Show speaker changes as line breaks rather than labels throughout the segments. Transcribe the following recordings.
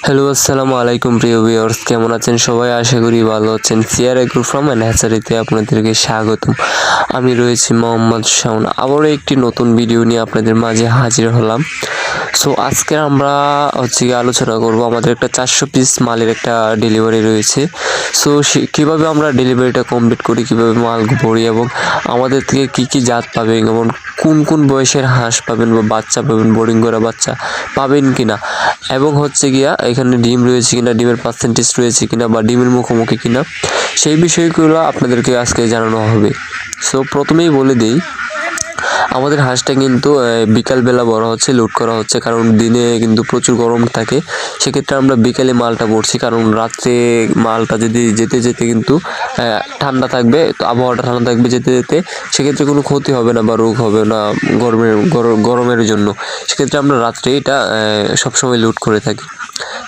Hello, আসসালামু আলাইকুম প্রিয় ভিউয়ার্স, কেমন আছেন সবাই? আশা করি ভালো আছেন। সিআর এগ্রো ফার্ম অ্যান্ড হ্যাচারিতে আপনাদেরকে স্বাগতম। আমি রয়েছি মোহাম্মদ শাওন। আবারও একটি নতুন ভিডিও নিয়ে আপনাদের মাঝে হাজির হলাম। সো আজকে আমরা আলোচনা করব আমাদের একটা 400 পিস মালের একটা ডেলিভারি রয়েছে। সো কীভাবে আমরা ডেলিভারিটা কমপ্লিট করি, কীভাবে মাল ভরি এবং আমাদের থেকে কী কী জাত পাবেন এবং কোন কোন বয়সের হাঁস পাবেন বা বাচ্চা পাবেন, বোর্ডিং করা বাচ্চা পাবেন কিনা, এবং এখানে ডিম রয়েছে কিনা, ডিমের পার্সেন্টেজ রয়েছে কিনা বা ডিমের মুখোমুখি কিনা, সেই বিষয়গুলো আপনাদেরকে আজকে জানানো হবে। সো প্রথমেই বলে দিই, আমাদের হাঁসটা কিন্তু বিকালবেলা লোড করা হচ্ছে, কারণ দিনে কিন্তু প্রচুর গরম থাকে। সেক্ষেত্রে আমরা বিকালে মালটা ভরছি, কারণ রাত্রে মালটা যদি যেতে যেতে কিন্তু ঠান্ডা থাকবে, তো আবহাওয়াটা ঠান্ডা থাকবে যেতে যেতে, সেক্ষেত্রে কোনো ক্ষতি হবে না বা রোগ হবে না গরমের জন্য। সেক্ষেত্রে আমরা রাত্রে এটা সবসময় লোড করে থাকি।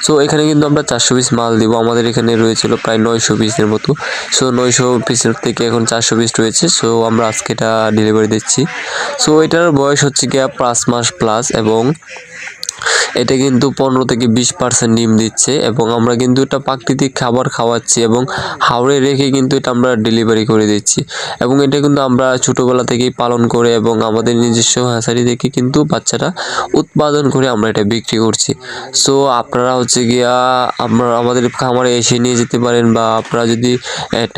সো এখানে কিন্তু আমরা 400 পিস মাল দিব। আমাদের এখানে রয়েছিল প্রায় 900 পিসের মতো। সো 900 পিসের থেকে এখন 400 পিস রয়েছে। সো আমরা আজকে এটা ডেলিভারি দিচ্ছি। সো এটার বয়স 5 মাস প্লাস এবং এটা কিন্তু 15 থেকে 20% ডিম দিচ্ছে, এবং আমরা কিন্তু এটা প্রাকৃতিক খাবার খাওয়াচ্ছি এবং হাওড়ে রেখে কিন্তু এটা আমরা ডেলিভারি করে দিচ্ছি। এবং এটা কিন্তু আমরা ছোটোবেলা থেকেই পালন করে এবং আমাদের নিজস্ব হ্যাচারি থেকে কিন্তু বাচ্চাটা উৎপাদন করে আমরা এটা বিক্রি করছি। সো আপনারা আমাদের খামারে এসে নিয়ে যেতে পারেন, বা আপনারা যদি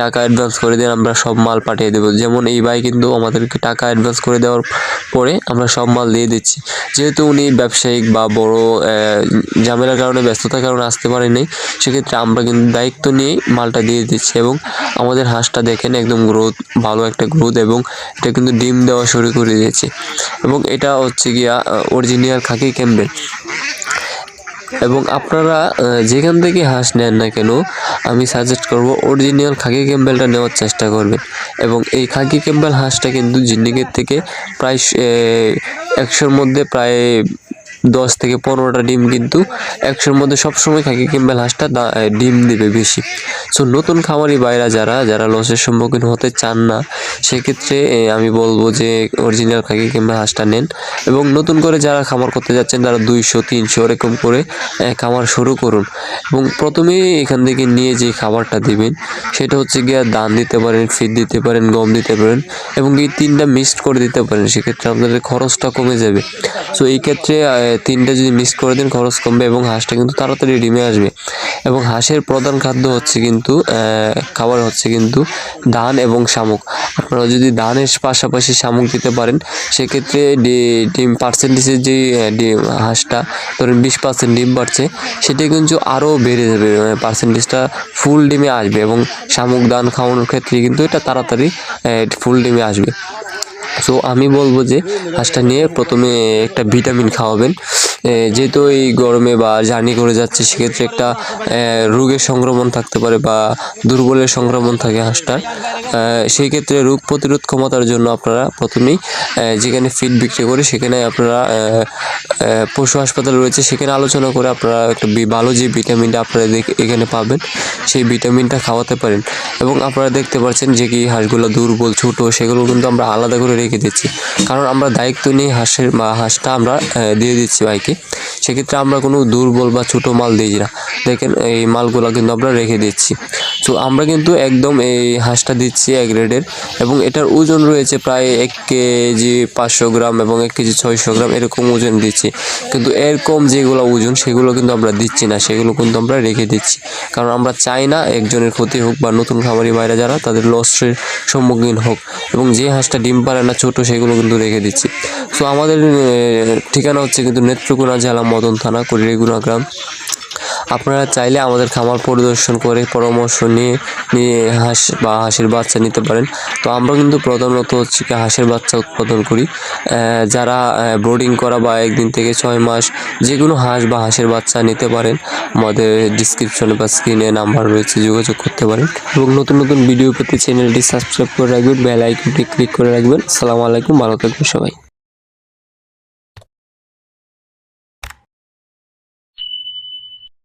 টাকা অ্যাডভান্স করে দেন আমরা সব মাল পাঠিয়ে দেবো। যেমন এই ভাই কিন্তু আমাদেরকে টাকা অ্যাডভান্স করে দেওয়ার পরে আমরা সব মাল দিয়ে দিচ্ছি। যেহেতু উনি ব্যবসায়িক বা বড় ঝামেলার কারণে, ব্যস্ততার কারণে আসতে পারেনি, সেক্ষেত্রে আমরা কিন্তু দায়িত্ব নিয়েই মালটা দিয়ে দিচ্ছি। এবং আমাদের হাঁসটা দেখেন একদম ভালো একটা গ্রোথ, এবং এটা কিন্তু ডিম দেওয়া শুরু করে দিয়েছে। এবং এটা অরিজিনাল খাকি ক্যাম্বেল। এবং আপনারা যেখান থেকে হাঁস নেন না কেন, আমি সাজেস্ট করব অরিজিনাল খাকি ক্যাম্বেলটা নেওয়ার চেষ্টা করবেন। এবং এই খাকি ক্যাম্বেল হাঁসটা কিন্তু জিন্ডিকের থেকে প্রায় 100-র মধ্যে প্রায় 10 থেকে 15টা ডিম কিন্তু 100-র মধ্যে সবসময় খাকি ক্যাম্বেল হাঁসটা ডিম দিবে বেশি। সো নতুন খামারি ভাইরা যারা লসের সম্মুখীন হতে চান না, সেক্ষেত্রে আমি বলবো যে অরিজিনাল খাকি ক্যাম্বেল হাঁসটা নেন। এবং নতুন করে যারা খামার করতে যাচ্ছেন তারা 200-300 এরকম করে খামার শুরু করুন। এবং প্রথমেই এখান থেকে নিয়ে যে খাবারটা দিবেন সেটা ধান দিতে পারেন, ফিড দিতে পারেন, গম দিতে পারেন, এবং এই 3টা মিক্সড করে দিতে পারেন। সেক্ষেত্রে আপনাদের খরচটা কমে যাবে। সো এই ক্ষেত্রে 3টা যদি মিক্স করে দেন খরচ কমবে এবং হাঁসটা কিন্তু তাড়াতাড়ি ডিমে আসবে। এবং হাঁসের প্রধান খাদ্য খাবার ধান এবং শামুক। আপনারা যদি ধানের পাশাপাশি শামুক দিতে পারেন, সেক্ষেত্রে ডিম পার্সেন্টেজের যে হাঁসটা ধরেন 20% ডিম পাচ্ছে, সেটা কিন্তু আরও বেড়ে যাবে, পার্সেন্টেজটা ফুল ডিমে আসবে। এবং শামুক ধান খাওয়ানোর ক্ষেত্রে কিন্তু এটা তাড়াতাড়ি ফুল ডিমে আসবে। সো আমি বলবো যে হাঁসটা নিয়ে প্রথমে একটা ভিটামিন খাওয়াবেন। যেহেতু এই গরমে বা জার্নি করে যাচ্ছে, সেক্ষেত্রে একটা রোগের সংক্রমণ থাকতে পারে বা দুর্বলের সংক্রমণ থাকে হাঁসটার। সেই ক্ষেত্রে রোগ প্রতিরোধ ক্ষমতার জন্য আপনারা প্রথমেই যেখানে ফিড বিক্রি করে সেখানে আপনারা পশু হাসপাতাল রয়েছে, সেখানে আলোচনা করে আপনারা একটা ভালো যে ভিটামিনটা আপনারা এখানে পাবেন সেই ভিটামিনটা খাওয়াতে পারেন। এবং আপনারা দেখতে পাচ্ছেন যে কি হাঁসগুলো দুর্বল, ছোট, সেগুলো কিন্তু আমরা আলাদা করে রেখে দিচ্ছি, কারণ আমরা দায়িত্ব নিয়ে হাঁসটা আমরা দিয়ে দিচ্ছি ভাইকে। সেক্ষেত্রে আমরা কোনো দুর্বল বা ছোট মাল দিই না। দেখেন এই মালগুলো কিন্তু আমরা রেখে দিচ্ছি। সো আমরা কিন্তু একদম এই হাঁসটা দিচ্ছি এক গ্রেডের, এবং এটার ওজন রয়েছে প্রায় 1 কেজি 500 গ্রাম এবং 1 কেজি 600 গ্রাম এরকম ওজন দিচ্ছি। কিন্তু এরকম যেগুলো ওজন সেগুলো কিন্তু আমরা দিচ্ছি না, সেগুলো কিন্তু আমরা রেখে দিচ্ছি, কারণ আমরা চাই না একজনের ক্ষতি হোক বা নতুন খামারি ভাইরা যারা তাদের লসের সম্মুখীন হোক। এবং যে হাঁসটা ডিম পারে না, ছোট, সেগুলো কিন্তু রেখে দিচ্ছি। সো আমাদের ঠিকানা কিন্তু নেত্রকোনা জেলা মদন থানা, কুড়িগুনা গ্রাম। আপনারা চাইলে আমাদের খামার পরিদর্শন করে পরামর্শ নিয়ে হাঁসের বাচ্চা নিতে পারেন। তো আমরা কিন্তু প্রধানত হাঁসের বাচ্চা উৎপাদন করি। যারা ব্রোডিং করা বা 1 দিন থেকে 6 মাস যে কোনো হাঁস বা হাঁসের বাচ্চা নিতে পারেন, আমাদের ডিসক্রিপশনে বা স্ক্রিনে নাম্বার রয়েছে, যোগাযোগ করতে পারেন। এবং নতুন ভিডিও পেতে চ্যানেলটি সাবস্ক্রাইব করে রাখবেন, বেল আইকনটি ক্লিক করে রাখবেন। আসসালামু আলাইকুম, ভালো থাকবেন সবাই।